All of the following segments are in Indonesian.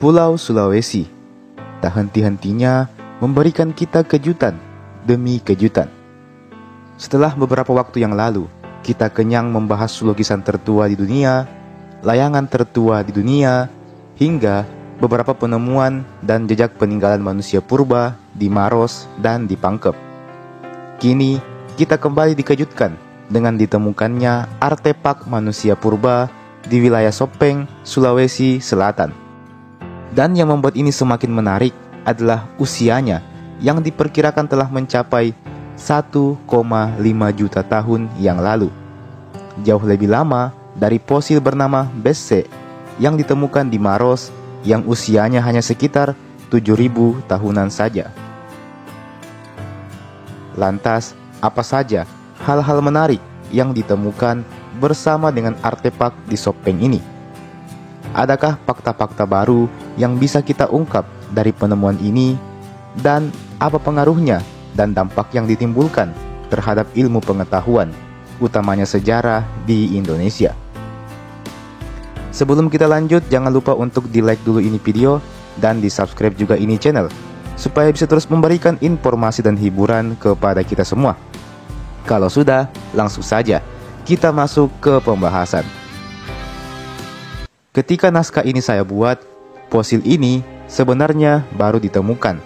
Pulau Sulawesi tak henti-hentinya memberikan kita kejutan demi kejutan. Setelah beberapa waktu yang lalu, kita kenyang membahas lukisan tertua di dunia, layangan tertua di dunia, hingga beberapa penemuan dan jejak peninggalan manusia purba di Maros dan di Pangkep. Kini, kita kembali dikejutkan dengan ditemukannya artefak manusia purba di wilayah Sopeng, Sulawesi Selatan. Dan yang membuat ini semakin menarik adalah usianya yang diperkirakan telah mencapai 1,5 juta tahun yang lalu. Jauh lebih lama dari fosil bernama Besse yang ditemukan di Maros yang usianya hanya sekitar 7.000 tahunan saja. Lantas, apa saja hal-hal menarik yang ditemukan bersama dengan artefak di Sopeng ini? Adakah fakta-fakta baru yang bisa kita ungkap dari penemuan ini, dan apa pengaruhnya dan dampak yang ditimbulkan terhadap ilmu pengetahuan, utamanya sejarah di Indonesia? Sebelum kita lanjut, jangan lupa untuk di-like dulu ini video dan di-subscribe juga ini channel, supaya bisa terus memberikan informasi dan hiburan kepada kita semua. Kalau sudah, langsung saja kita masuk ke pembahasan. Ketika naskah ini saya buat, fosil ini sebenarnya baru ditemukan,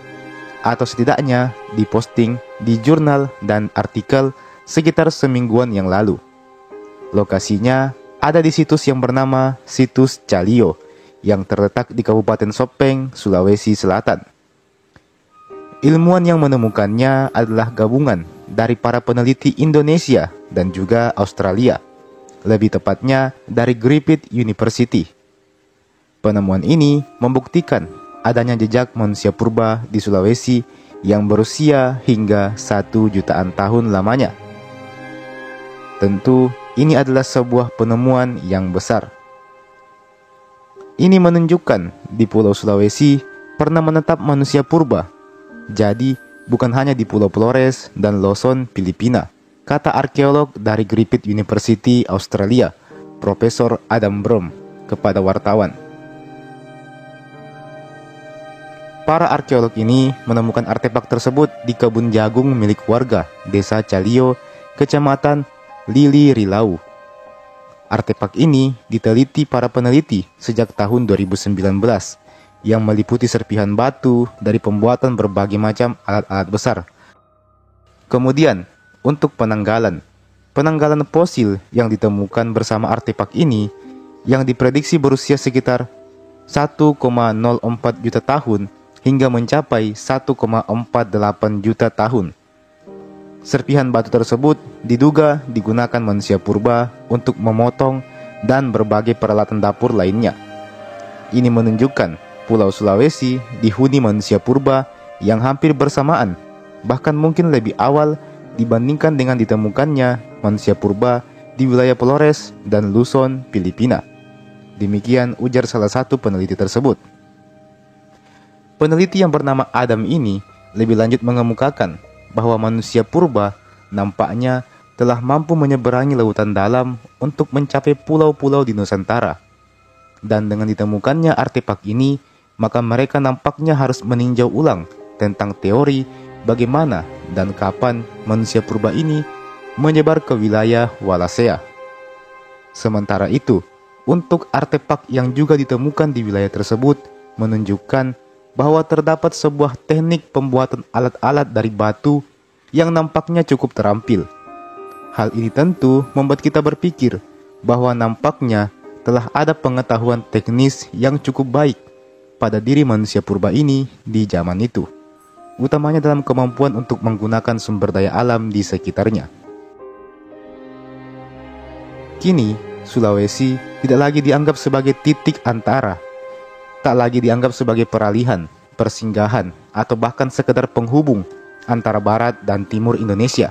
atau setidaknya diposting di jurnal dan artikel sekitar semingguan yang lalu. Lokasinya ada di situs yang bernama Situs Calio, yang terletak di Kabupaten Sopeng, Sulawesi Selatan. Ilmuwan yang menemukannya adalah gabungan dari para peneliti Indonesia dan juga Australia, lebih tepatnya dari Griffith University. Penemuan ini membuktikan adanya jejak manusia purba di Sulawesi yang berusia hingga 1 jutaan tahun lamanya. Tentu, ini adalah sebuah penemuan yang besar. Ini menunjukkan di Pulau Sulawesi pernah menetap manusia purba. Jadi, bukan hanya di Pulau Flores dan Luzon, Filipina, kata arkeolog dari Griffith University, Australia, Profesor Adam Brom, kepada wartawan. Para arkeolog ini menemukan artefak tersebut di kebun jagung milik warga Desa Calio, Kecamatan Lili Rilau. Artefak ini diteliti para peneliti sejak tahun 2019, yang meliputi serpihan batu dari pembuatan berbagai macam alat-alat besar. Kemudian, untuk penanggalan fosil yang ditemukan bersama artefak ini, yang diprediksi berusia sekitar 1,04 juta tahun, hingga mencapai 1,48 juta tahun. Serpihan batu tersebut diduga digunakan manusia purba untuk memotong dan berbagai peralatan dapur lainnya. Ini menunjukkan Pulau Sulawesi dihuni manusia purba yang hampir bersamaan, bahkan mungkin lebih awal dibandingkan dengan ditemukannya manusia purba di wilayah Flores dan Luzon, Filipina. Demikian ujar salah satu peneliti tersebut. Peneliti yang bernama Adam ini lebih lanjut mengemukakan bahwa manusia purba nampaknya telah mampu menyeberangi lautan dalam untuk mencapai pulau-pulau di Nusantara. Dan dengan ditemukannya artefak ini, maka mereka nampaknya harus meninjau ulang tentang teori bagaimana dan kapan manusia purba ini menyebar ke wilayah Wallacea. Sementara itu, untuk artefak yang juga ditemukan di wilayah tersebut menunjukkan bahwa terdapat sebuah teknik pembuatan alat-alat dari batu yang nampaknya cukup terampil. Hal ini tentu membuat kita berpikir bahwa nampaknya telah ada pengetahuan teknis yang cukup baik pada diri manusia purba ini di zaman itu, utamanya dalam kemampuan untuk menggunakan sumber daya alam di sekitarnya. Kini, Sulawesi tidak lagi dianggap sebagai titik antara, tak lagi dianggap sebagai peralihan, persinggahan, atau bahkan sekedar penghubung antara barat dan timur Indonesia,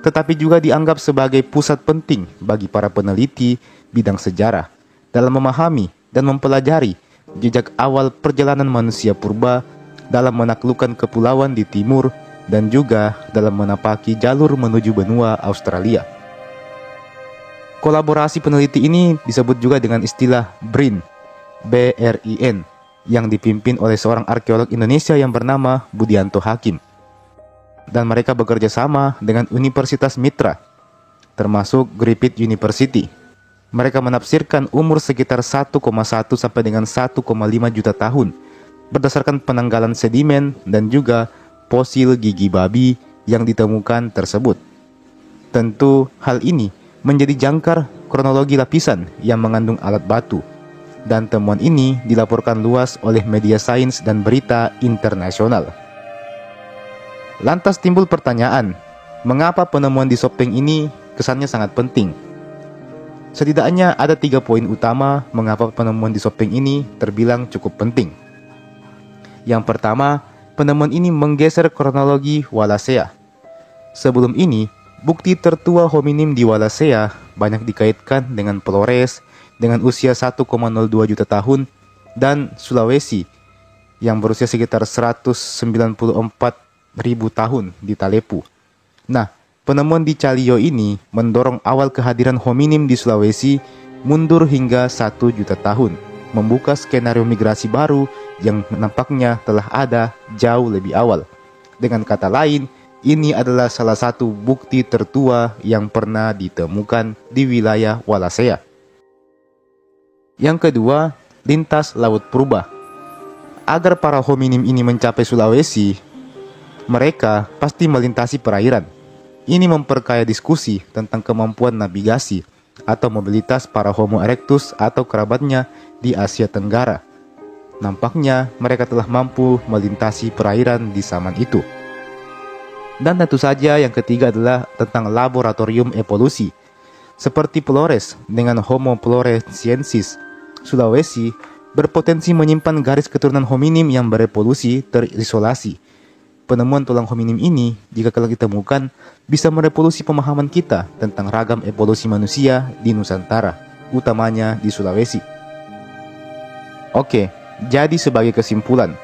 tetapi juga dianggap sebagai pusat penting bagi para peneliti bidang sejarah dalam memahami dan mempelajari jejak awal perjalanan manusia purba dalam menaklukkan kepulauan di timur dan juga dalam menapaki jalur menuju benua Australia. Kolaborasi peneliti ini disebut juga dengan istilah BRIN, yang dipimpin oleh seorang arkeolog Indonesia yang bernama Budianto Hakim. Dan mereka bekerja sama dengan Universitas Mitra, termasuk Griffith University. Mereka menafsirkan umur sekitar 1,1 sampai dengan 1,5 juta tahun berdasarkan penanggalan sedimen dan juga fosil gigi babi yang ditemukan tersebut. Tentu hal ini menjadi jangkar kronologi lapisan yang mengandung alat batu, dan temuan ini dilaporkan luas oleh media sains dan berita internasional. Lantas timbul pertanyaan, mengapa penemuan di Sopeng ini kesannya sangat penting? Setidaknya ada 3 poin utama mengapa penemuan di Sopeng ini terbilang cukup penting. Yang pertama, penemuan ini menggeser kronologi Wallacea. Sebelum ini, bukti tertua hominin di Wallacea banyak dikaitkan dengan Flores dengan usia 1,02 juta tahun dan Sulawesi yang berusia sekitar 194.000 tahun di Talepu. Nah, penemuan di Callio ini mendorong awal kehadiran hominin di Sulawesi mundur hingga 1 juta tahun, membuka skenario migrasi baru yang nampaknya telah ada jauh lebih awal. Dengan kata lain, ini adalah salah satu bukti tertua yang pernah ditemukan di wilayah Wallacea. Yang kedua, lintas laut purba. Agar para hominin ini mencapai Sulawesi, mereka pasti melintasi perairan. Ini memperkaya diskusi tentang kemampuan navigasi atau mobilitas para Homo erectus atau kerabatnya di Asia Tenggara. Nampaknya mereka telah mampu melintasi perairan di zaman itu. Dan tentu saja yang ketiga adalah tentang laboratorium evolusi. Seperti Flores dengan Homo floresiensis, Sulawesi berpotensi menyimpan garis keturunan hominin yang berevolusi terisolasi. Penemuan tulang hominin ini, jika kelak ditemukan, bisa merevolusi pemahaman kita tentang ragam evolusi manusia di Nusantara, utamanya di Sulawesi. Oke, jadi sebagai kesimpulan,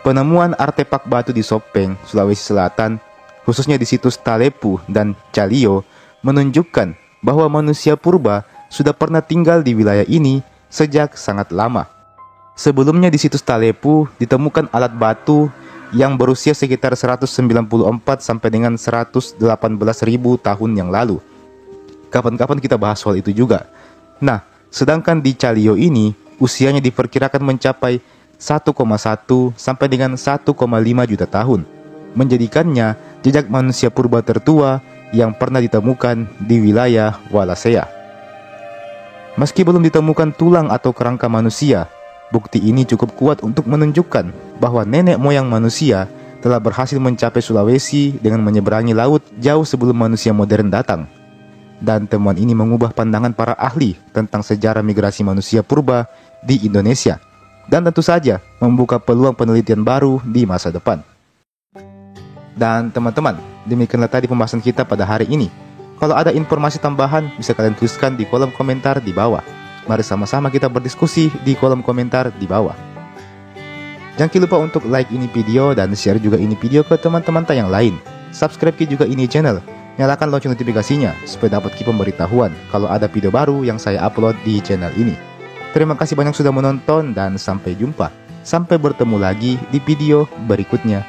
penemuan artefak batu di Sopeng, Sulawesi Selatan, khususnya di situs Talepu dan Callio, menunjukkan bahwa manusia purba sudah pernah tinggal di wilayah ini sejak sangat lama. Sebelumnya di situs Talepu ditemukan alat batu yang berusia sekitar 194 sampai dengan 118.000 tahun yang lalu. Kapan-kapan kita bahas soal itu juga. Nah, sedangkan di Callio ini usianya diperkirakan mencapai 1,1 sampai dengan 1,5 juta tahun, menjadikannya jejak manusia purba tertua yang pernah ditemukan di wilayah Wallacea. Meski belum ditemukan tulang atau kerangka manusia, bukti ini cukup kuat untuk menunjukkan bahwa nenek moyang manusia telah berhasil mencapai Sulawesi dengan menyeberangi laut jauh sebelum manusia modern datang. Dan temuan ini mengubah pandangan para ahli tentang sejarah migrasi manusia purba di Indonesia, dan tentu saja membuka peluang penelitian baru di masa depan. Dan teman-teman, demikianlah tadi pembahasan kita pada hari ini. Kalau ada informasi tambahan, bisa kalian tuliskan di kolom komentar di bawah. Mari sama-sama kita berdiskusi di kolom komentar di bawah. Jangan lupa untuk like ini video dan share juga ini video ke teman-teman yang lain. Subscribe juga ini channel. Nyalakan lonceng notifikasinya supaya dapat pemberitahuan kalau ada video baru yang saya upload di channel ini. Terima kasih banyak sudah menonton dan sampai jumpa. Sampai bertemu lagi di video berikutnya.